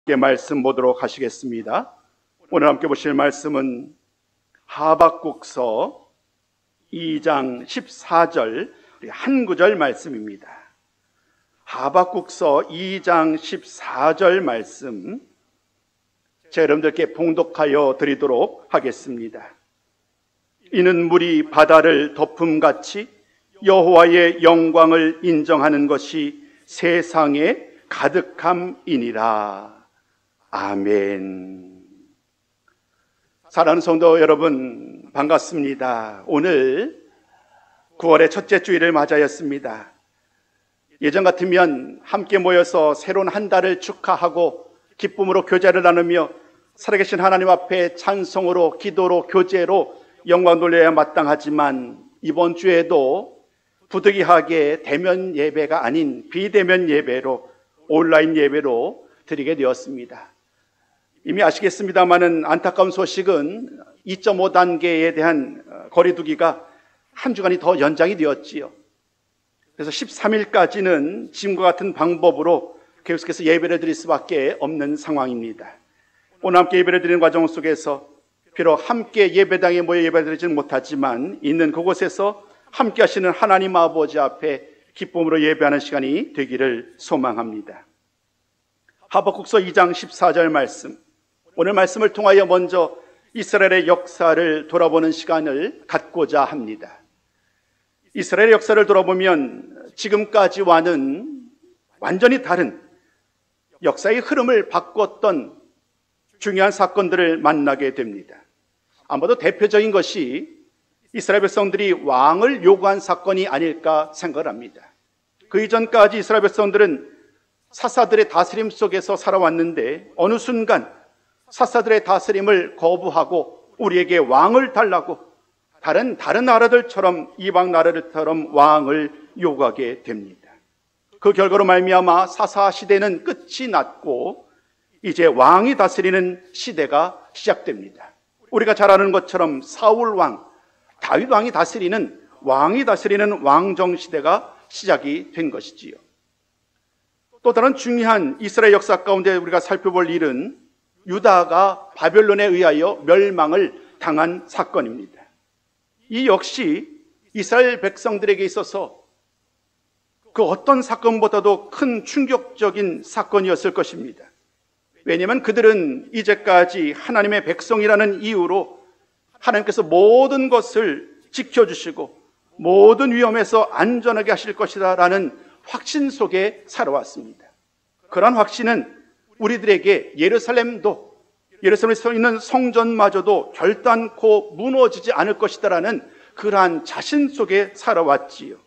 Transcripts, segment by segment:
함께 말씀 보도록 하시겠습니다. 오늘 함께 보실 말씀은 하박국서 2장 14절 한 구절 말씀입니다. 하박국서 2장 14절 말씀 제가 여러분들께 봉독하여 드리도록 하겠습니다. 이는 물이 바다를 덮음같이 여호와의 영광을 인정하는 것이 세상에 가득함이니라. 아멘. 사랑하는 성도 여러분, 반갑습니다. 오늘 9월의 첫째 주일을 맞이하였습니다. 예전 같으면 함께 모여서 새로운 한 달을 축하하고 기쁨으로 교제를 나누며 살아계신 하나님 앞에 찬송으로, 기도로, 교제로 영광 돌려야 마땅하지만 이번 주에도 부득이하게 대면 예배가 아닌 비대면 예배로, 온라인 예배로 드리게 되었습니다. 이미 아시겠습니다마는 안타까운 소식은 2.5단계에 대한 거리두기가 한 주간이 더 연장이 되었지요. 그래서 13일까지는 지금과 같은 방법으로 계속해서 예배를 드릴 수밖에 없는 상황입니다. 오늘 함께 예배를 드리는 과정 속에서 비록 함께 예배당에 모여 예배를 드리지는 못하지만 있는 그곳에서 함께 하시는 하나님 아버지 앞에 기쁨으로 예배하는 시간이 되기를 소망합니다. 하박국서 2장 14절 말씀, 오늘 말씀을 통하여 먼저 이스라엘의 역사를 돌아보는 시간을 갖고자 합니다. 이스라엘의 역사를 돌아보면 지금까지와는 완전히 다른 역사의 흐름을 바꿨던 중요한 사건들을 만나게 됩니다. 아마도 대표적인 것이 이스라엘 백성들이 왕을 요구한 사건이 아닐까 생각을 합니다. 그 이전까지 이스라엘 백성들은 사사들의 다스림 속에서 살아왔는데 어느 순간 사사들의 다스림을 거부하고 우리에게 왕을 달라고 다른 나라들처럼, 이방 나라들처럼 왕을 요구하게 됩니다. 그 결과로 말미암아 사사 시대는 끝이 났고 이제 왕이 다스리는 시대가 시작됩니다. 우리가 잘 아는 것처럼 사울 왕, 다윗 왕이 다스리는 왕정 시대가 시작이 된 것이지요. 또 다른 중요한 이스라엘 역사 가운데 우리가 살펴볼 일은 유다가 바벨론에 의하여 멸망을 당한 사건입니다. 이 역시 이스라엘 백성들에게 있어서 그 어떤 사건보다도 큰 충격적인 사건이었을 것입니다. 왜냐하면 그들은 이제까지 하나님의 백성이라는 이유로 하나님께서 모든 것을 지켜주시고 모든 위험에서 안전하게 하실 것이다 라는 확신 속에 살아왔습니다. 그러한 확신은 우리들에게 예루살렘에 서 있는 성전마저도 결단코 무너지지 않을 것이다 라는 그러한 자신 속에 살아왔지요.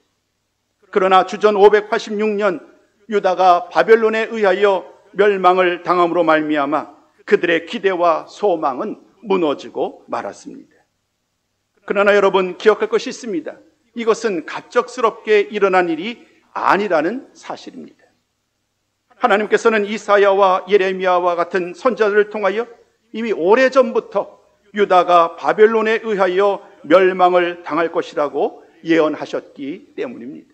그러나 주전 586년 유다가 바벨론에 의하여 멸망을 당함으로 말미암아 그들의 기대와 소망은 무너지고 말았습니다. 그러나 여러분 기억할 것이 있습니다. 이것은 갑작스럽게 일어난 일이 아니라는 사실입니다. 하나님께서는 이사야와 예레미야와 같은 선지자들을 통하여 이미 오래전부터 유다가 바벨론에 의하여 멸망을 당할 것이라고 예언하셨기 때문입니다.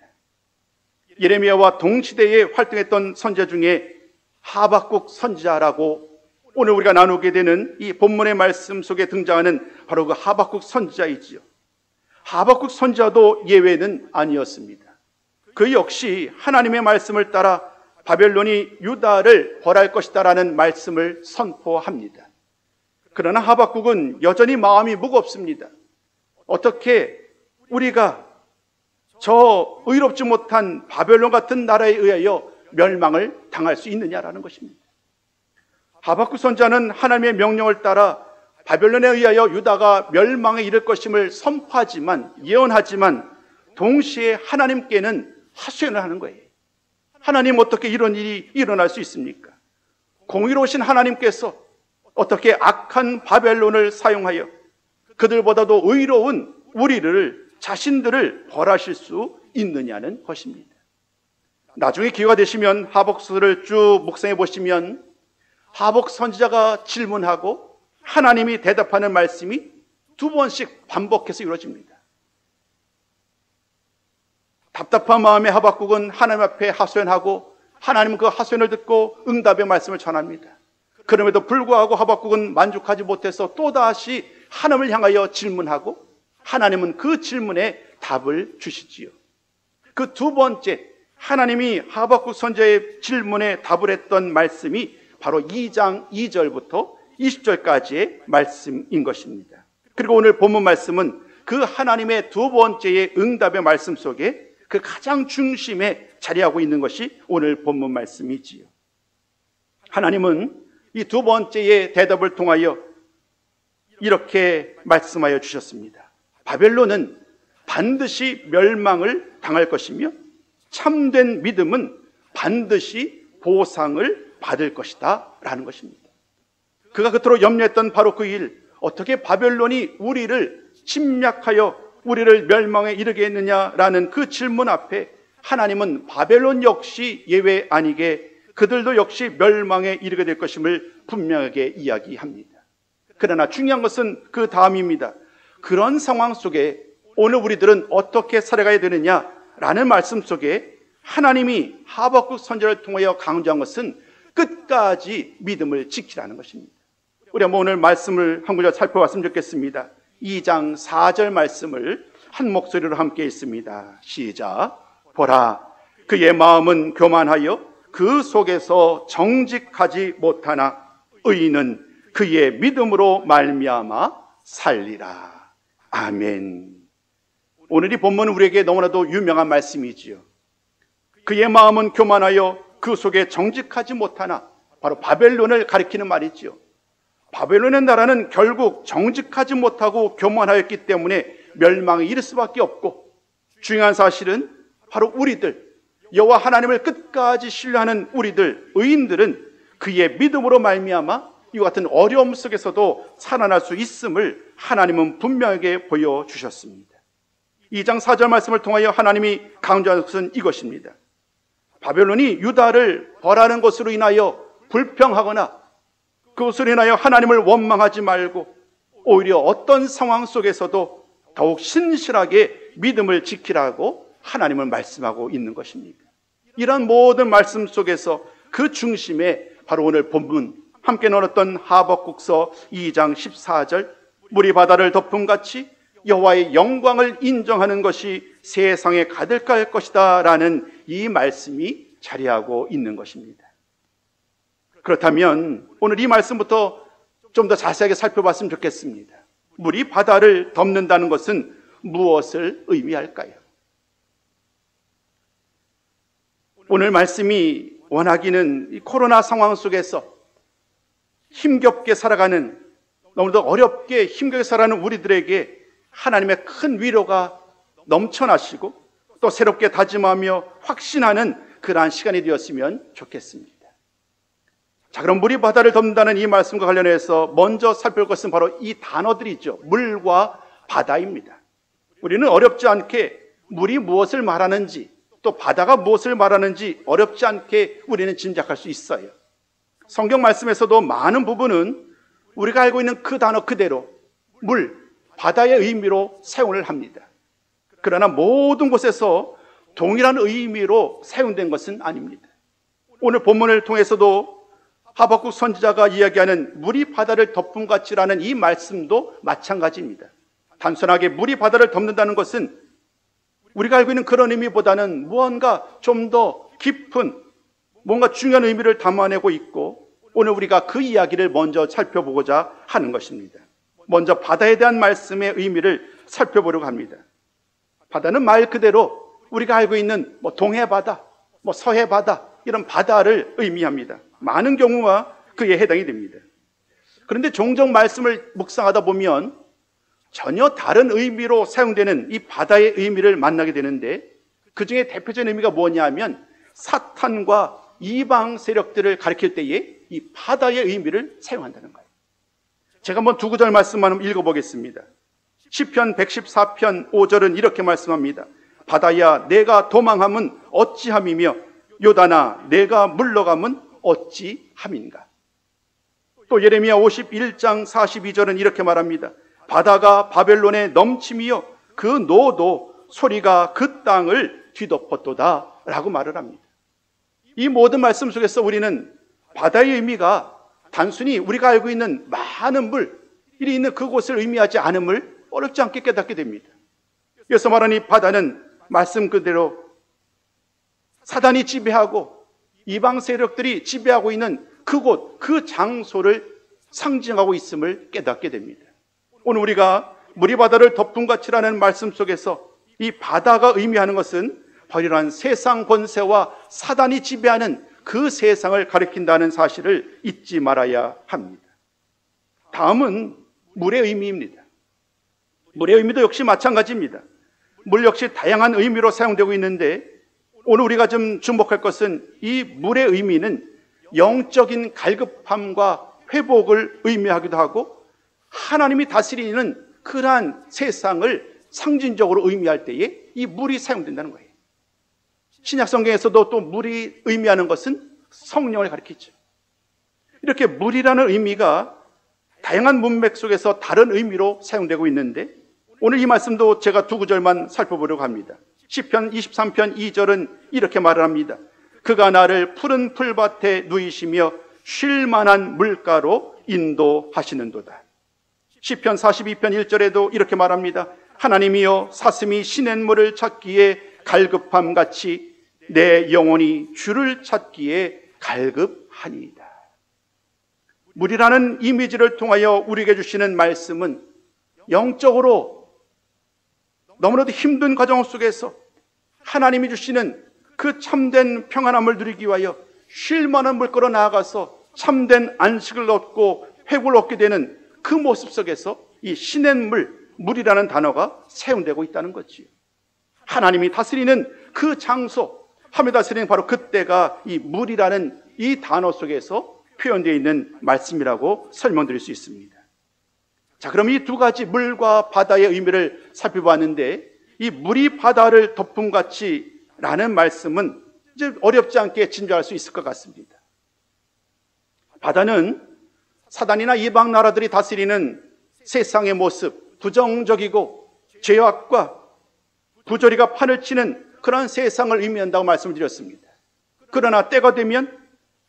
예레미야와 동시대에 활동했던 선지자 중에 하박국 선지자라고 오늘 우리가 나누게 되는 이 본문의 말씀 속에 등장하는 바로 그 하박국 선지자이지요. 하박국 선지자도 예외는 아니었습니다. 그 역시 하나님의 말씀을 따라 바벨론이 유다를 벌할 것이다라는 말씀을 선포합니다. 그러나 하박국은 여전히 마음이 무겁습니다. 어떻게 우리가 저 의롭지 못한 바벨론 같은 나라에 의하여 멸망을 당할 수 있느냐라는 것입니다. 하박국 선지자는 하나님의 명령을 따라 바벨론에 의하여 유다가 멸망에 이를 것임을 선포하지만, 예언하지만 동시에 하나님께는 하소연을 하는 거예요. 하나님, 어떻게 이런 일이 일어날 수 있습니까? 공의로우신 하나님께서 어떻게 악한 바벨론을 사용하여 그들보다도 의로운 자신들을 벌하실 수 있느냐는 것입니다. 나중에 기회가 되시면 하박국서를 쭉 묵상해 보시면 하박 선지자가 질문하고 하나님이 대답하는 말씀이 두 번씩 반복해서 이루어집니다. 답답한 마음에 하박국은 하나님 앞에 하소연하고 하나님은 그 하소연을 듣고 응답의 말씀을 전합니다. 그럼에도 불구하고 하박국은 만족하지 못해서 또다시 하나님을 향하여 질문하고 하나님은 그 질문에 답을 주시지요. 그 두 번째, 하나님이 하박국 선지자의 질문에 답을 했던 말씀이 바로 2장 2절부터 20절까지의 말씀인 것입니다. 그리고 오늘 본문 말씀은 그 하나님의 두 번째의 응답의 말씀 속에 그 가장 중심에 자리하고 있는 것이 오늘 본문 말씀이지요. 하나님은 이 두 번째의 대답을 통하여 이렇게 말씀하여 주셨습니다. 바벨론은 반드시 멸망을 당할 것이며 참된 믿음은 반드시 보상을 받을 것이다 라는 것입니다. 그가 그토록 염려했던 바로 그 일, 어떻게 바벨론이 우리를 침략하여 우리를 멸망에 이르게 했느냐라는 그 질문 앞에 하나님은 바벨론 역시 예외 아니게 그들도 역시 멸망에 이르게 될 것임을 분명하게 이야기합니다. 그러나 중요한 것은 그 다음입니다. 그런 상황 속에 오늘 우리들은 어떻게 살아가야 되느냐라는 말씀 속에 하나님이 하박국 선지자를 통하여 강조한 것은 끝까지 믿음을 지키라는 것입니다. 우리 한번 오늘 말씀을 한 구절 살펴봤으면 좋겠습니다. 2장 4절 말씀을 한 목소리로 함께 읽습니다. 시작. 보라, 그의 마음은 교만하여 그 속에서 정직하지 못하나 의인은 그의 믿음으로 말미암아 살리라. 아멘. 오늘 이 본문은 우리에게 너무나도 유명한 말씀이지요. 그의 마음은 교만하여 그 속에 정직하지 못하나, 바로 바벨론을 가리키는 말이지요. 바벨론의 나라는 결국 정직하지 못하고 교만하였기 때문에 멸망에 이를 수밖에 없고, 중요한 사실은 바로 우리들, 여호와 하나님을 끝까지 신뢰하는 우리들, 의인들은 그의 믿음으로 말미암아 이와 같은 어려움 속에서도 살아날 수 있음을 하나님은 분명하게 보여주셨습니다. 2장 4절 말씀을 통하여 하나님이 강조한 것은 이것입니다. 바벨론이 유다를 벌하는 것으로 인하여 불평하거나 그것으로 인하여 하나님을 원망하지 말고 오히려 어떤 상황 속에서도 더욱 신실하게 믿음을 지키라고 하나님을 말씀하고 있는 것입니다. 이런 모든 말씀 속에서 그 중심에 바로 오늘 본문 함께 나눴던 하박국서 2장 14절, 물이 바다를 덮음같이 여호와의 영광을 인정하는 것이 세상에 가득할 것이다 라는 이 말씀이 자리하고 있는 것입니다. 그렇다면 오늘 이 말씀부터 좀 더 자세하게 살펴봤으면 좋겠습니다. 물이 바다를 덮는다는 것은 무엇을 의미할까요? 오늘 말씀이 원하기는 이 코로나 상황 속에서 힘겹게 살아가는, 너무도 어렵게 힘겹게 살아가는 우리들에게 하나님의 큰 위로가 넘쳐나시고 또 새롭게 다짐하며 확신하는 그러한 시간이 되었으면 좋겠습니다. 자, 그럼 물이 바다를 덮는다는 이 말씀과 관련해서 먼저 살펴볼 것은 바로 이 단어들이죠. 물과 바다입니다. 우리는 어렵지 않게 물이 무엇을 말하는지 또 바다가 무엇을 말하는지 어렵지 않게 우리는 짐작할 수 있어요. 성경 말씀에서도 많은 부분은 우리가 알고 있는 그 단어 그대로 물, 바다의 의미로 사용을 합니다. 그러나 모든 곳에서 동일한 의미로 사용된 것은 아닙니다. 오늘 본문을 통해서도 하박국 선지자가 이야기하는 물이 바다를 덮음같이라는 이 말씀도 마찬가지입니다. 단순하게 물이 바다를 덮는다는 것은 우리가 알고 있는 그런 의미보다는 무언가 좀 더 깊은 뭔가 중요한 의미를 담아내고 있고, 오늘 우리가 그 이야기를 먼저 살펴보고자 하는 것입니다. 먼저 바다에 대한 말씀의 의미를 살펴보려고 합니다. 바다는 말 그대로 우리가 알고 있는 동해 바다, 서해 바다, 이런 바다를 의미합니다. 많은 경우가 그에 해당이 됩니다. 그런데 종종 말씀을 묵상하다 보면 전혀 다른 의미로 사용되는 이 바다의 의미를 만나게 되는데, 그 중에 대표적인 의미가 뭐냐면 사탄과 이방 세력들을 가리킬 때에 이 바다의 의미를 사용한다는 거예요. 제가 한번 두 구절 말씀만 읽어보겠습니다. 시편 114편 5절은 이렇게 말씀합니다. 바다야 내가 도망함은 어찌함이며 요단아 내가 물러감은 어찌함인가. 또 예레미야 51장 42절은 이렇게 말합니다. 바다가 바벨론에 넘침이여 그 노도 소리가 그 땅을 뒤덮었도다 라고 말을 합니다. 이 모든 말씀 속에서 우리는 바다의 의미가 단순히 우리가 알고 있는 많은 물이 있는 그곳을 의미하지 않음을 어렵지 않게 깨닫게 됩니다. 그래서 말하는 이 바다는 말씀 그대로 사단이 지배하고 이방 세력들이 지배하고 있는 그곳, 그 장소를 상징하고 있음을 깨닫게 됩니다. 오늘 우리가 물이 바다를 덮은 같이라는 말씀 속에서 이 바다가 의미하는 것은 바로 이러한 세상 권세와 사단이 지배하는 그 세상을 가리킨다는 사실을 잊지 말아야 합니다. 다음은 물의 의미입니다. 물의 의미도 역시 마찬가지입니다. 물 역시 다양한 의미로 사용되고 있는데 오늘 우리가 좀 주목할 것은 이 물의 의미는 영적인 갈급함과 회복을 의미하기도 하고 하나님이 다스리는 그러한 세상을 상징적으로 의미할 때에 이 물이 사용된다는 거예요. 신약 성경에서도 또 물이 의미하는 것은 성령을 가리키죠. 이렇게 물이라는 의미가 다양한 문맥 속에서 다른 의미로 사용되고 있는데 오늘 이 말씀도 제가 두 구절만 살펴보려고 합니다. 시편 23편 2절은 이렇게 말을 합니다. 그가 나를 푸른 풀밭에 누이시며 쉴 만한 물가로 인도하시는도다. 시편 42편 1절에도 이렇게 말합니다. 하나님이여 사슴이 시냇물을 찾기에 갈급함같이 내 영혼이 주를 찾기에 갈급하니이다. 물이라는 이미지를 통하여 우리에게 주시는 말씀은 영적으로 너무나도 힘든 과정 속에서 하나님이 주시는 그 참된 평안함을 누리기 위하여 쉴 만한 물가로 나아가서 참된 안식을 얻고 회복을 얻게 되는 그 모습 속에서 이 시냇물, 물이라는 단어가 사용되고 있다는 거지요. 하나님이 다스리는 그 장소, 하나님이 다스리는 바로 그때가 이 물이라는 이 단어 속에서 표현되어 있는 말씀이라고 설명드릴 수 있습니다. 자, 그럼 이 두 가지 물과 바다의 의미를 살펴봤는데 이 물이 바다를 덮음같이 라는 말씀은 이제 어렵지 않게 진정할 수 있을 것 같습니다. 바다는 사단이나 이방 나라들이 다스리는 세상의 모습, 부정적이고 죄악과 부조리가 판을 치는 그런 세상을 의미한다고 말씀을 드렸습니다. 그러나 때가 되면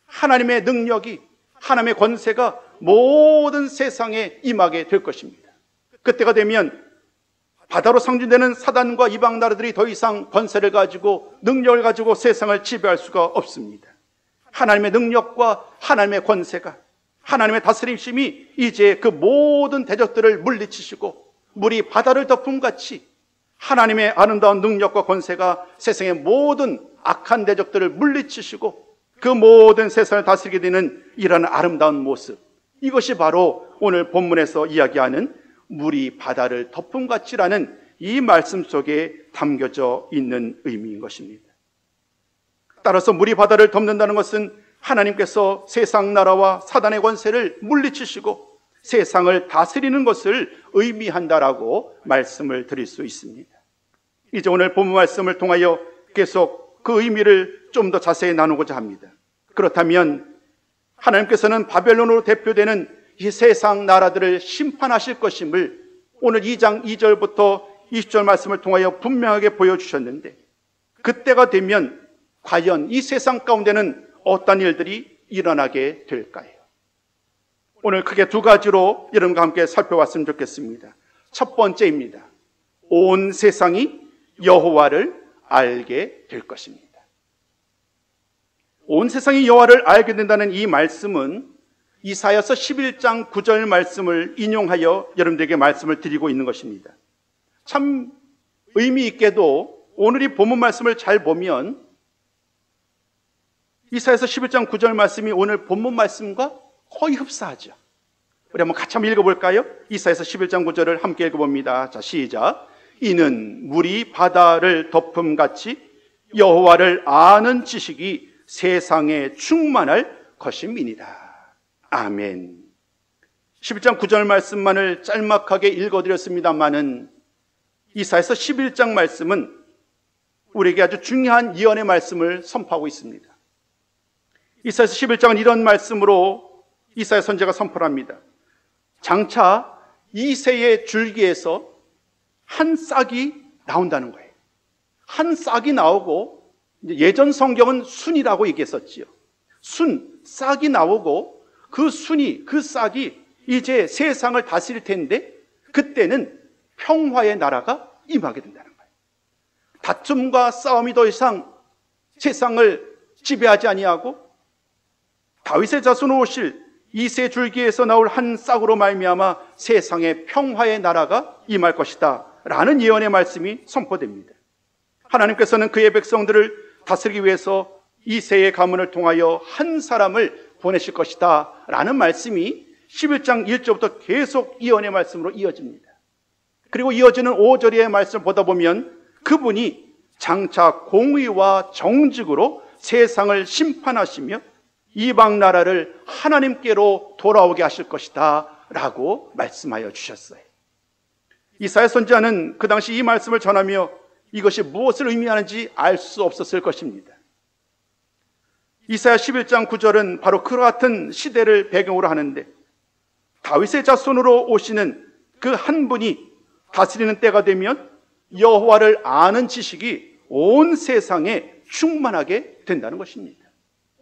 하나님의 능력이, 하나님의 권세가 모든 세상에 임하게 될 것입니다. 그때가 되면 바다로 상징되는 사단과 이방 나라들이 더 이상 권세를 가지고 능력을 가지고 세상을 지배할 수가 없습니다. 하나님의 능력과 하나님의 권세가, 하나님의 다스림심이 이제 그 모든 대적들을 물리치시고 물이 바다를 덮음같이 하나님의 아름다운 능력과 권세가 세상의 모든 악한 대적들을 물리치시고 그 모든 세상을 다스리게 되는 이러한 아름다운 모습, 이것이 바로 오늘 본문에서 이야기하는 물이 바다를 덮음같이라는 이 말씀 속에 담겨져 있는 의미인 것입니다. 따라서 물이 바다를 덮는다는 것은 하나님께서 세상 나라와 사단의 권세를 물리치시고 세상을 다스리는 것을 의미한다라고 말씀을 드릴 수 있습니다. 이제 오늘 본문 말씀을 통하여 계속 그 의미를 좀 더 자세히 나누고자 합니다. 그렇다면 하나님께서는 바벨론으로 대표되는 이 세상 나라들을 심판하실 것임을 오늘 2장 2절부터 20절 말씀을 통하여 분명하게 보여주셨는데 그때가 되면 과연 이 세상 가운데는 어떤 일들이 일어나게 될까요? 오늘 크게 두 가지로 여러분과 함께 살펴봤으면 좋겠습니다. 첫 번째입니다. 온 세상이 여호와를 알게 될 것입니다. 온 세상이 여호와를 알게 된다는 이 말씀은 이사야서 11장 9절 말씀을 인용하여 여러분들에게 말씀을 드리고 있는 것입니다. 참 의미 있게도 오늘 이 본문 말씀을 잘 보면 이사야서 11장 9절 말씀이 오늘 본문 말씀과 거의 흡사하죠. 우리 한번 같이 한번 읽어볼까요? 이사야서 11장 9절을 함께 읽어봅니다. 자, 시작. 이는 물이 바다를 덮음같이 여호와를 아는 지식이 세상에 충만할 것임이니라. 아멘. 11장 9절 말씀만을 짤막하게 읽어드렸습니다마는 이사야서 11장 말씀은 우리에게 아주 중요한 예언의 말씀을 선포하고 있습니다. 이사야서 11장은 이런 말씀으로 이사야 선지자가 선포를 합니다. 장차 이새의 줄기에서 한 싹이 나온다는 거예요. 한 싹이 나오고 예전 성경은 순이라고 얘기했었지요. 순, 싹이 나오고 그 순이, 그 싹이 이제 세상을 다스릴 텐데 그때는 평화의 나라가 임하게 된다는 거예요. 다툼과 싸움이 더 이상 세상을 지배하지 아니하고 다윗의 자손으로 오실 이새 줄기에서 나올 한 싹으로 말미암아 세상의 평화의 나라가 임할 것이다 라는 예언의 말씀이 선포됩니다. 하나님께서는 그의 백성들을 다스리기 위해서 이새의 가문을 통하여 한 사람을 보내실 것이다 라는 말씀이 11장 1절부터 계속 예언의 말씀으로 이어집니다. 그리고 이어지는 5절의 말씀을 보다 보면 그분이 장차 공의와 정직으로 세상을 심판하시며 이방 나라를 하나님께로 돌아오게 하실 것이다 라고 말씀하여 주셨어요. 이사야 선지자는 그 당시 이 말씀을 전하며 이것이 무엇을 의미하는지 알 수 없었을 것입니다. 이사야 11장 9절은 바로 그와 같은 시대를 배경으로 하는데 다윗의 자손으로 오시는 그 한 분이 다스리는 때가 되면 여호와를 아는 지식이 온 세상에 충만하게 된다는 것입니다.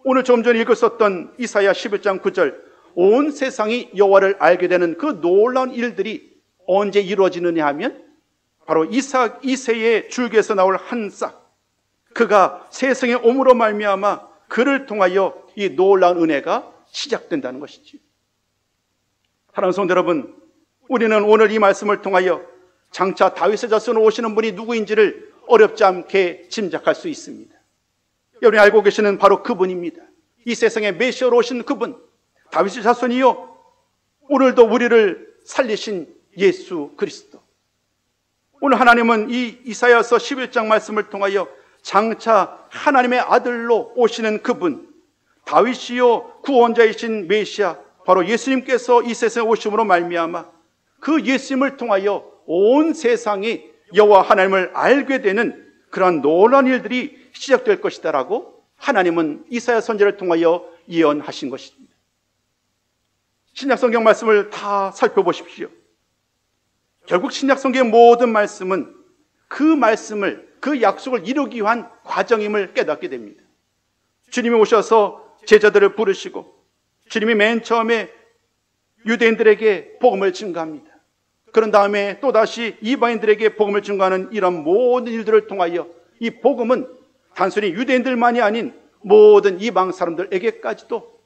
오늘 좀 전에 읽었었던 이사야 11장 9절, 온 세상이 여호와를 알게 되는 그 놀라운 일들이 언제 이루어지느냐 하면 바로 이새의 줄기에서 나올 한 싹, 그가 세상에 옴으로 말미암아 그를 통하여 이 놀라운 은혜가 시작된다는 것이죠. 사랑하는 성도 여러분, 우리는 오늘 이 말씀을 통하여 장차 다윗의 자손으로 오시는 분이 누구인지를 어렵지 않게 짐작할 수 있습니다. 여러분이 알고 계시는 바로 그분입니다. 이 세상에 메시아로 오신 그분, 다윗의 자손이요 오늘도 우리를 살리신 예수 그리스도. 오늘 하나님은 이 이사야서 11장 말씀을 통하여 장차 하나님의 아들로 오시는 그분, 다윗이요 구원자이신 메시아, 바로 예수님께서 이 세상에 오심으로 말미암아 그 예수님을 통하여 온 세상이 여호와 하나님을 알게 되는 그러한 놀라운 일들이 시작될 것이다 라고 하나님은 이사야 선지자를 통하여 예언하신 것입니다. 신약 성경 말씀을 다 살펴보십시오. 결국 신약 성경의 모든 말씀은 그 말씀을, 그 약속을 이루기 위한 과정임을 깨닫게 됩니다. 주님이 오셔서 제자들을 부르시고 주님이 맨 처음에 유대인들에게 복음을 증거합니다. 그런 다음에 또다시 이방인들에게 복음을 증거하는 이런 모든 일들을 통하여 이 복음은 단순히 유대인들만이 아닌 모든 이방 사람들에게까지도,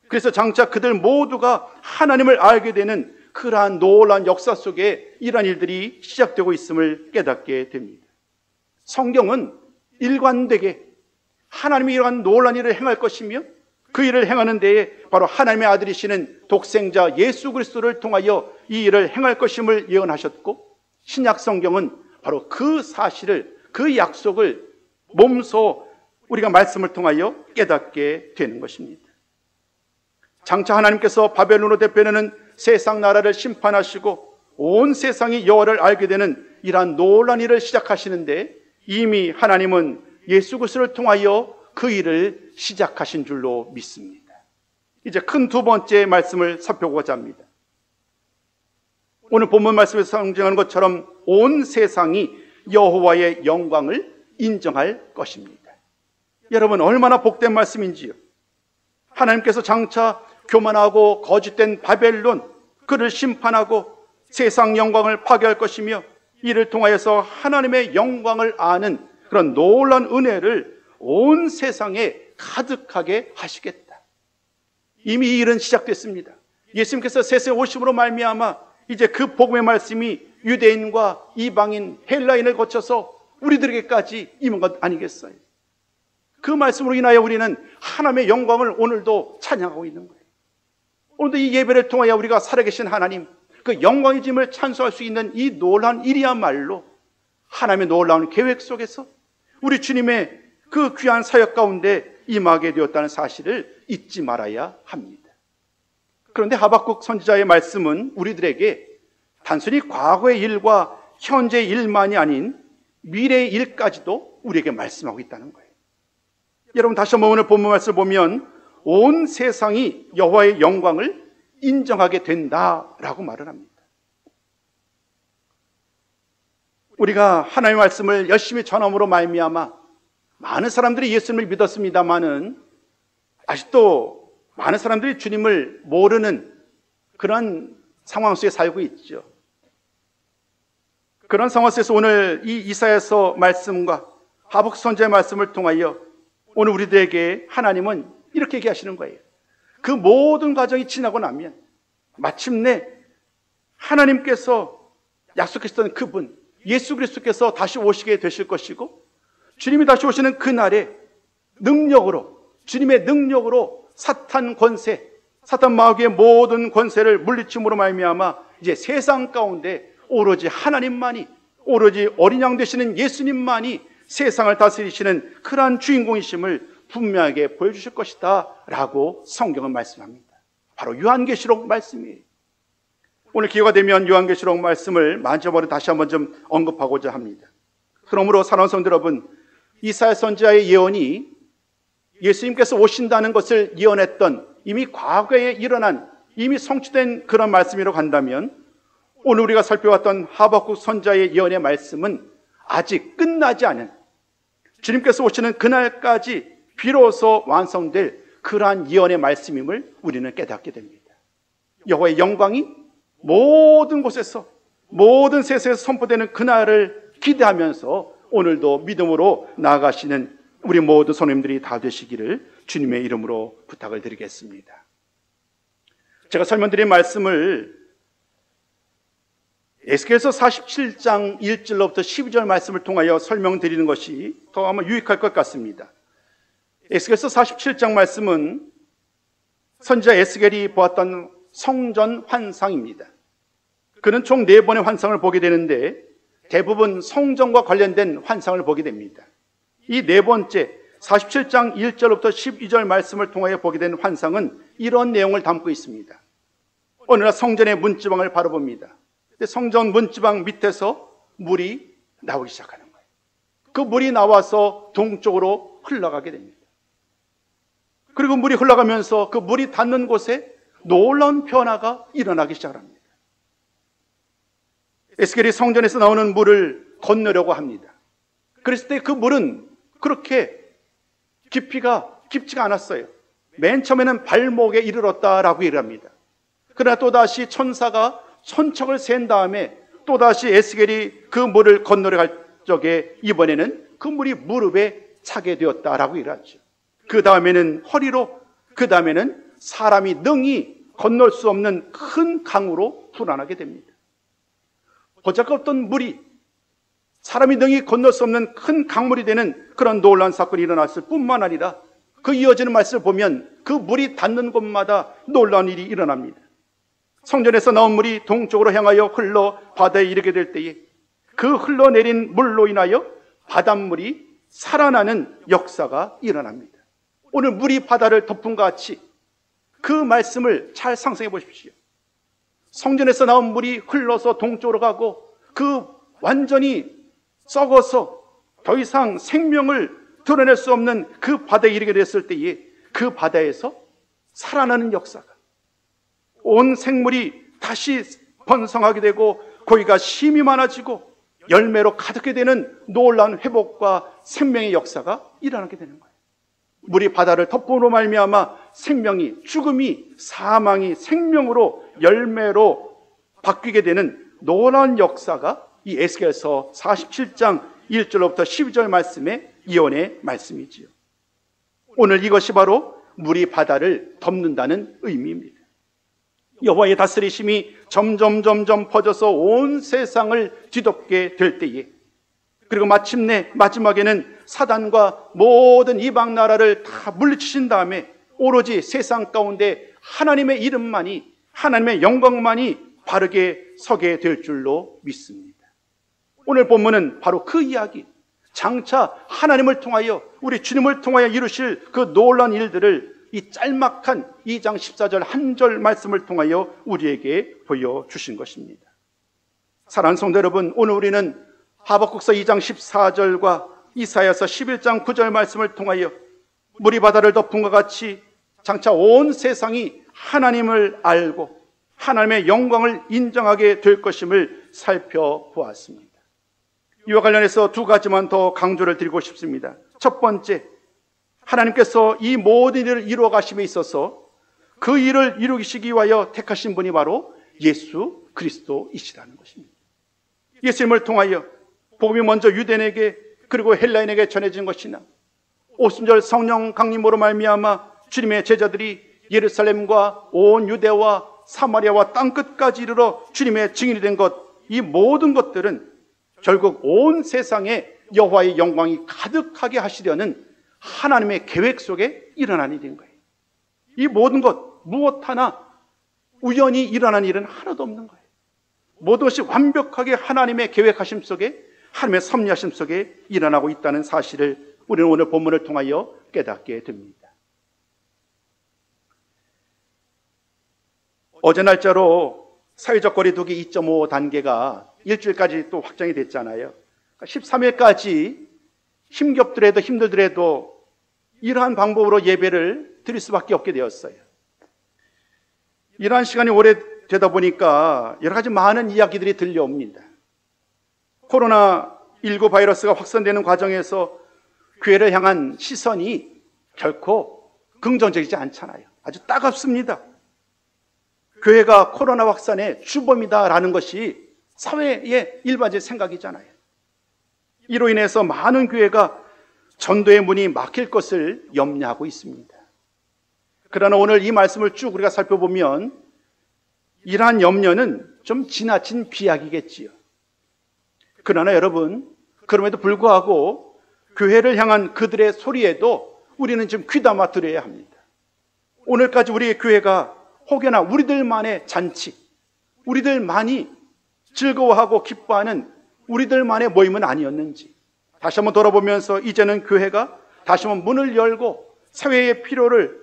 그래서 장차 그들 모두가 하나님을 알게 되는 그러한 놀라운 역사 속에 이러한 일들이 시작되고 있음을 깨닫게 됩니다. 성경은 일관되게 하나님이 이러한 놀라운 일을 행할 것이며 그 일을 행하는 데에 바로 하나님의 아들이시는 독생자 예수 그리스도를 통하여 이 일을 행할 것임을 예언하셨고, 신약 성경은 바로 그 사실을, 그 약속을 몸소 우리가 말씀을 통하여 깨닫게 되는 것입니다. 장차 하나님께서 바벨론으로 대표하는 세상 나라를 심판하시고 온 세상이 여호와를 알게 되는 이러한 놀라운 일을 시작하시는데 이미 하나님은 예수 그리스도를 통하여 그 일을 시작하신 줄로 믿습니다. 이제 큰 두 번째 말씀을 살펴보고자 합니다. 오늘 본문 말씀에서 상징하는 것처럼 온 세상이 여호와의 영광을 인정할 것입니다. 여러분, 얼마나 복된 말씀인지요. 하나님께서 장차 교만하고 거짓된 바벨론, 그를 심판하고 세상 영광을 파괴할 것이며 이를 통하여서 하나님의 영광을 아는 그런 놀라운 은혜를 온 세상에 가득하게 하시겠다. 이미 이 일은 시작됐습니다. 예수님께서 세상에 오심으로 말미암아 이제 그 복음의 말씀이 유대인과 이방인, 헬라인을 거쳐서 우리들에게까지 임한 것 아니겠어요? 그 말씀으로 인하여 우리는 하나님의 영광을 오늘도 찬양하고 있는 거예요. 오늘도 이 예배를 통하여 우리가 살아계신 하나님, 그 영광의 짐을 찬송할 수 있는 이 놀라운 일이야말로 하나님의 놀라운 계획 속에서 우리 주님의 그 귀한 사역 가운데 임하게 되었다는 사실을 잊지 말아야 합니다. 그런데 하박국 선지자의 말씀은 우리들에게 단순히 과거의 일과 현재의 일만이 아닌 미래의 일까지도 우리에게 말씀하고 있다는 거예요. 여러분, 다시 한번 오늘 본문 말씀을 보면 온 세상이 여호와의 영광을 인정하게 된다라고 말을 합니다. 우리가 하나님의 말씀을 열심히 전함으로 말미암아 많은 사람들이 예수님을 믿었습니다마는 아직도 많은 사람들이 주님을 모르는 그런 상황 속에 살고 있죠. 그런 상황 속에서 오늘 이 이사야서 말씀과 하박국 선지자의 말씀을 통하여 오늘 우리들에게 하나님은 이렇게 얘기하시는 거예요. 그 모든 과정이 지나고 나면 마침내 하나님께서 약속했던 그분 예수 그리스도께서 다시 오시게 되실 것이고, 주님이 다시 오시는 그날에 능력으로, 주님의 능력으로 사탄 권세, 사탄 마귀의 모든 권세를 물리침으로 말미암아 이제 세상 가운데 오로지 하나님만이, 오로지 어린 양 되시는 예수님만이 세상을 다스리시는 그러한 주인공이심을 분명하게 보여주실 것이다 라고 성경은 말씀합니다. 바로 요한계시록 말씀이에요. 오늘 기회가 되면 요한계시록 말씀을 만져보려 다시 한번 좀 언급하고자 합니다. 그러므로 사랑하는 성도 여러분, 이사야 선지자의 예언이 예수님께서 오신다는 것을 예언했던 이미 과거에 일어난, 이미 성취된 그런 말씀이라고 한다면, 오늘 우리가 살펴봤던 하박국 선지자의 예언의 말씀은 아직 끝나지 않은, 주님께서 오시는 그날까지 비로소 완성될 그러한 예언의 말씀임을 우리는 깨닫게 됩니다. 여호와의 영광이 모든 곳에서, 모든 세상에서 선포되는 그날을 기대하면서 오늘도 믿음으로 나아가시는 우리 모든 성도님들이 다 되시기를 주님의 이름으로 부탁을 드리겠습니다. 제가 설명드린 말씀을 에스겔서 47장 1절로부터 12절 말씀을 통하여 설명드리는 것이 더 아마 유익할 것 같습니다. 에스겔서 47장 말씀은 선지자 에스겔이 보았던 성전 환상입니다. 그는 총 4번의 환상을 보게 되는데 대부분 성전과 관련된 환상을 보게 됩니다. 이 4번째 47장 1절부터 12절 말씀을 통하여 보게 된 환상은 이런 내용을 담고 있습니다. 어느 날 성전의 문지방을 바라봅니다. 성전 문지방 밑에서 물이 나오기 시작하는 거예요. 그 물이 나와서 동쪽으로 흘러가게 됩니다. 그리고 물이 흘러가면서 그 물이 닿는 곳에 놀라운 변화가 일어나기 시작합니다. 에스겔이 성전에서 나오는 물을 건너려고 합니다. 그랬을 때 그 물은 그렇게 깊이가 깊지가 않았어요. 맨 처음에는 발목에 이르렀다라고 얘기합니다. 그러나 또다시 천사가 천척을 센 다음에 또다시 에스겔이 그 물을 건너려 갈 적에 이번에는 그 물이 무릎에 차게 되었다라고 얘기하죠. 그 다음에는 허리로, 그 다음에는 사람이 능히 건널 수 없는 큰 강으로 불어나게 됩니다. 보잘것없던 물이 사람이 능히 건널 수 없는 큰 강물이 되는 그런 놀라운 사건이 일어났을 뿐만 아니라 그 이어지는 말씀을 보면 그 물이 닿는 곳마다 놀라운 일이 일어납니다. 성전에서 나온 물이 동쪽으로 향하여 흘러 바다에 이르게 될 때에 그 흘러내린 물로 인하여 바닷물이 살아나는 역사가 일어납니다. 오늘 물이 바다를 덮은 것 같이 그 말씀을 잘 상상해 보십시오. 성전에서 나온 물이 흘러서 동쪽으로 가고 그 완전히 썩어서 더 이상 생명을 드러낼 수 없는 그 바다에 이르게 됐을 때에 그 바다에서 살아나는 역사가, 온 생물이 다시 번성하게 되고 고기가 심이 많아지고 열매로 가득하게 되는 놀라운 회복과 생명의 역사가 일어나게 되는 거예요. 물이 바다를 덮음으로 말미암아 생명이, 죽음이, 사망이 생명으로, 열매로 바뀌게 되는 놀라운 역사가 이 에스겔서 47장 1절로부터 12절 말씀의 예언의 말씀이지요. 오늘 이것이 바로 물이 바다를 덮는다는 의미입니다. 여호와의 다스리심이 점점 퍼져서 온 세상을 뒤덮게 될 때에, 그리고 마침내 마지막에는 사단과 모든 이방 나라를 다 물리치신 다음에 오로지 세상 가운데 하나님의 이름만이, 하나님의 영광만이 바르게 서게 될 줄로 믿습니다. 오늘 본문은 바로 그 이야기, 장차 하나님을 통하여, 우리 주님을 통하여 이루실 그 놀라운 일들을 이 짤막한 2장 14절 한 절 말씀을 통하여 우리에게 보여주신 것입니다. 사랑하는 성도 여러분, 오늘 우리는 하박국서 2장 14절과 이사야서 11장 9절 말씀을 통하여 물이 바다를 덮은 것 같이 장차 온 세상이 하나님을 알고 하나님의 영광을 인정하게 될 것임을 살펴보았습니다. 이와 관련해서 2가지만 더 강조를 드리고 싶습니다. 첫 번째, 하나님께서 이 모든 일을 이루어 가심에 있어서 그 일을 이루시기 위하여 택하신 분이 바로 예수 그리스도이시라는 것입니다. 예수님을 통하여 복음이 먼저 유대인에게 그리고 헬라인에게 전해진 것이나 오순절 성령 강림으로 말미암아 주님의 제자들이 예루살렘과 온 유대와 사마리아와 땅끝까지 이르러 주님의 증인이 된 것, 이 모든 것들은 결국 온 세상에 여호와의 영광이 가득하게 하시려는 하나님의 계획 속에 일어난 일인 거예요. 이 모든 것 무엇 하나 우연히 일어난 일은 하나도 없는 거예요. 모든 것이 완벽하게 하나님의 계획하심 속에, 하나님의 섭리하심 속에 일어나고 있다는 사실을 우리는 오늘 본문을 통하여 깨닫게 됩니다. 어제 날짜로 사회적 거리두기 2.5 단계가 일주일까지 또 확정이 됐잖아요. 13일까지 힘겹더라도 힘들더라도 이러한 방법으로 예배를 드릴 수밖에 없게 되었어요. 이러한 시간이 오래되다 보니까 여러 가지 많은 이야기들이 들려옵니다. 코로나19 바이러스가 확산되는 과정에서 교회를 향한 시선이 결코 긍정적이지 않잖아요. 아주 따갑습니다. 교회가 코로나 확산의 주범이다라는 것이 사회의 일반적인 생각이잖아요. 이로 인해서 많은 교회가 전도의 문이 막힐 것을 염려하고 있습니다. 그러나 오늘 이 말씀을 쭉 우리가 살펴보면 이러한 염려는 좀 지나친 비약이겠지요. 그러나 여러분, 그럼에도 불구하고 교회를 향한 그들의 소리에도 우리는 좀 귀담아 들어야 합니다. 오늘까지 우리의 교회가 혹여나 우리들만의 잔치, 우리들만이 즐거워하고 기뻐하는 우리들만의 모임은 아니었는지 다시 한번 돌아보면서 이제는 교회가 다시 한번 문을 열고 사회의 필요를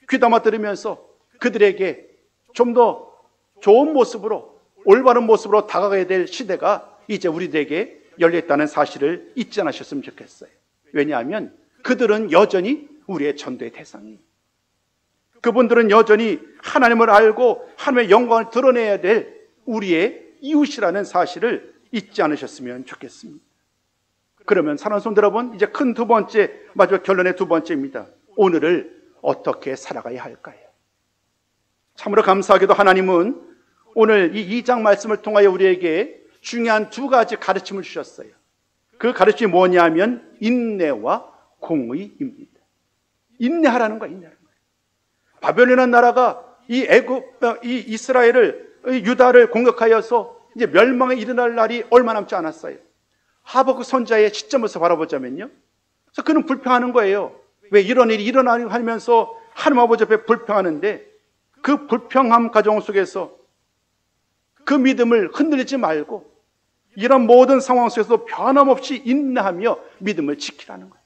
귀담아 들으면서 그들에게 좀 더 좋은 모습으로, 올바른 모습으로 다가가야 될 시대가 이제 우리들에게 열려있다는 사실을 잊지 않으셨으면 좋겠어요. 왜냐하면 그들은 여전히 우리의 전도의 대상이에요. 그분들은 여전히 하나님을 알고 하나님의 영광을 드러내야 될 우리의 이웃이라는 사실을 잊지 않으셨으면 좋겠습니다. 그러면 사랑하는 성도 여러분, 이제 큰 두 번째, 마지막 결론의 두 번째입니다. 오늘을 어떻게 살아가야 할까요? 참으로 감사하게도 하나님은 오늘 이 2장 말씀을 통하여 우리에게 중요한 두 가지 가르침을 주셨어요. 그 가르침이 뭐냐면 인내와 공의입니다. 인내하라는 거예요. 인내하라는 거예요. 바벨론이라는 나라가 이 이스라엘을, 유다를 공격하여서 이제 멸망에 일어날 날이 얼마 남지 않았어요. 하박국 선지자의 시점에서 바라보자면요, 그래서 그는 불평하는 거예요. 왜 이런 일이 일어나려 하면서 하나님 아버지 앞에 불평하는데, 그 불평함 가정 속에서 그 믿음을 흔들리지 말고 이런 모든 상황 속에서도 변함없이 인내하며 믿음을 지키라는 거예요.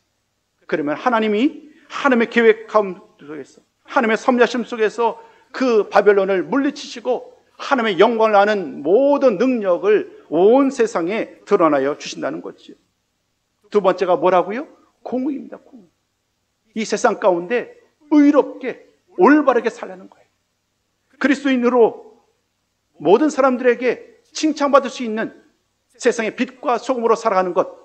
그러면 하나님이 하나님의 계획함 속에서, 하나님의 섭리하심 속에서 그 바벨론을 물리치시고 하나님의 영광을 아는 모든 능력을 온 세상에 드러나여 주신다는 거죠. 두 번째가 뭐라고요? 공의입니다. 공의. 이 세상 가운데 의롭게 올바르게 살라는 거예요. 그리스도인으로 모든 사람들에게 칭찬받을 수 있는 세상의 빛과 소금으로 살아가는 것,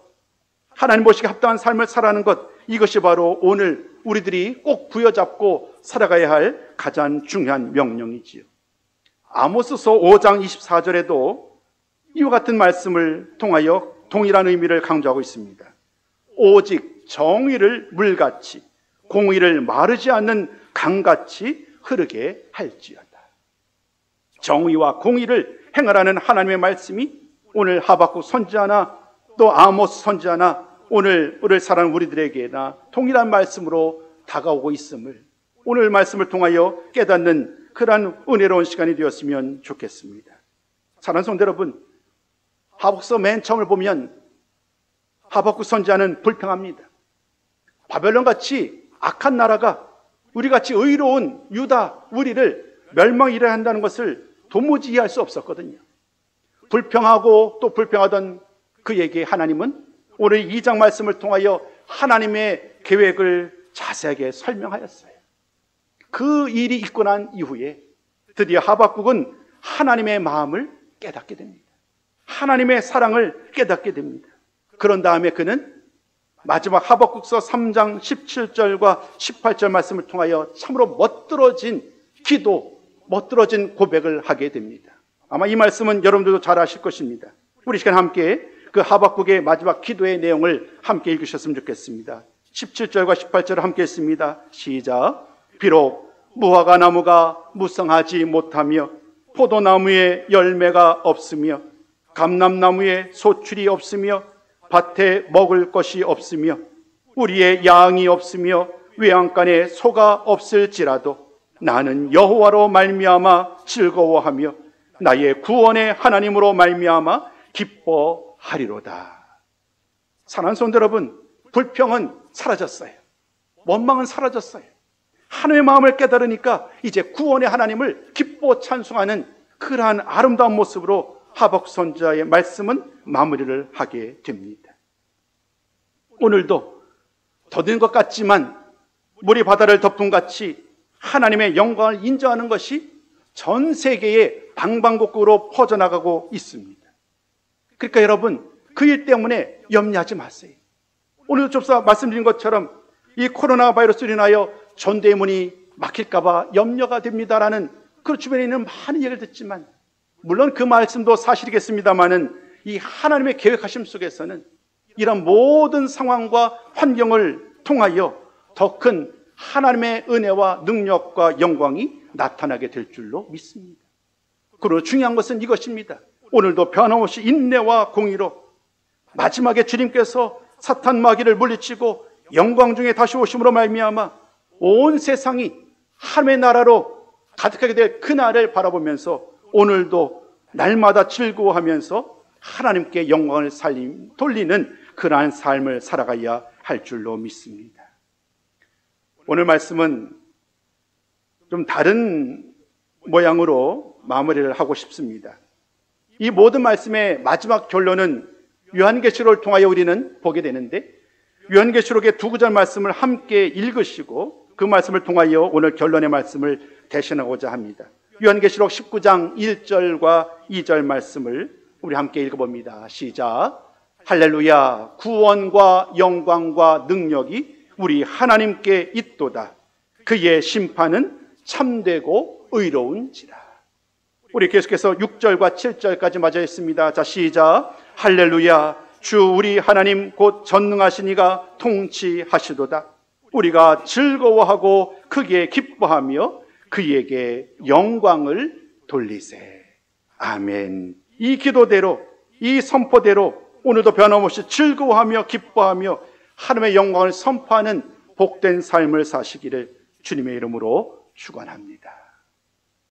하나님 보시기에 합당한 삶을 살아가는 것, 이것이 바로 오늘 우리들이 꼭 부여잡고 살아가야 할 가장 중요한 명령이지요. 아모스서 5장 24절에도 이와 같은 말씀을 통하여 동일한 의미를 강조하고 있습니다. 오직 정의를 물같이, 공의를 마르지 않는 강같이 흐르게 할지어다. 정의와 공의를 행하라는 하나님의 말씀이 오늘 하박국 선지자나 또 아모스 선지자나 오늘 우리를 사랑하는 우리들에게나 동일한 말씀으로 다가오고 있음을 오늘 말씀을 통하여 깨닫는 그러한 은혜로운 시간이 되었으면 좋겠습니다. 사랑하는 성도 여러분, 하박국서 맨 처음을 보면 하박국 선지자는 불평합니다. 바벨론같이 악한 나라가 우리같이 의로운 유다, 우리를 멸망이라 한다는 것을 도무지 이해할 수 없었거든요. 불평하고 또 불평하던 그에게 하나님은 오늘 2장 말씀을 통하여 하나님의 계획을 자세하게 설명하였어요. 그 일이 있고 난 이후에 드디어 하박국은 하나님의 마음을 깨닫게 됩니다. 하나님의 사랑을 깨닫게 됩니다. 그런 다음에 그는 마지막 하박국서 3장 17절과 18절 말씀을 통하여 참으로 멋들어진 기도, 멋들어진 고백을 하게 됩니다. 아마 이 말씀은 여러분들도 잘 아실 것입니다. 우리 시간 함께 그 하박국의 마지막 기도의 내용을 함께 읽으셨으면 좋겠습니다. 17절과 18절을 함께 했습니다. 시작. 비록 무화과 나무가 무성하지 못하며 포도나무에 열매가 없으며 감람나무에 소출이 없으며 밭에 먹을 것이 없으며 우리의 양이 없으며 외양간에 소가 없을지라도 나는 여호와로 말미암아 즐거워하며 나의 구원의 하나님으로 말미암아 기뻐하리로다. 사랑하는 성도 여러분, 불평은 사라졌어요. 원망은 사라졌어요. 하나님의 마음을 깨달으니까 이제 구원의 하나님을 기뻐 찬송하는 그러한 아름다운 모습으로 하박국 선지자의 말씀은 마무리를 하게 됩니다. 오늘도 더딘 것 같지만 물이 바다를 덮은 같이 하나님의 영광을 인정하는 것이 전 세계의 방방곡곡으로 퍼져나가고 있습니다. 그러니까 여러분, 그 일 때문에 염려하지 마세요. 오늘도 접사 말씀드린 것처럼 이 코로나 바이러스로 인하여 전도의 문이 막힐까봐 염려가 됩니다라는 그 주변에 있는 많은 얘기를 듣지만, 물론 그 말씀도 사실이겠습니다마는 이 하나님의 계획하심 속에서는 이런 모든 상황과 환경을 통하여 더 큰 하나님의 은혜와 능력과 영광이 나타나게 될 줄로 믿습니다. 그리고 중요한 것은 이것입니다. 오늘도 변함없이 인내와 공의로 마지막에 주님께서 사탄 마귀를 물리치고 영광 중에 다시 오심으로 말미암아 온 세상이 하나님의 나라로 가득하게 될 그날을 바라보면서 오늘도 날마다 즐거워하면서 하나님께 영광을 돌리는 그러한 삶을 살아가야 할 줄로 믿습니다. 오늘 말씀은 좀 다른 모양으로 마무리를 하고 싶습니다. 이 모든 말씀의 마지막 결론은 요한계시록을 통하여 우리는 보게 되는데, 요한계시록의 두 구절 말씀을 함께 읽으시고 그 말씀을 통하여 오늘 결론의 말씀을 대신하고자 합니다. 요한계시록 19장 1절과 2절 말씀을 우리 함께 읽어봅니다. 시작. 할렐루야. 구원과 영광과 능력이 우리 하나님께 있도다. 그의 심판은 참되고 의로운지라. 우리 계속해서 6절과 7절까지 맞아 있습니다. 자, 시작. 할렐루야. 주 우리 하나님 곧 전능하신 이가 통치하시도다. 우리가 즐거워하고 크게 기뻐하며 그에게 영광을 돌리세. 아멘. 이 기도대로, 이 선포대로 오늘도 변함없이 즐거워하며 기뻐하며 하나님의 영광을 선포하는 복된 삶을 사시기를 주님의 이름으로 축원합니다.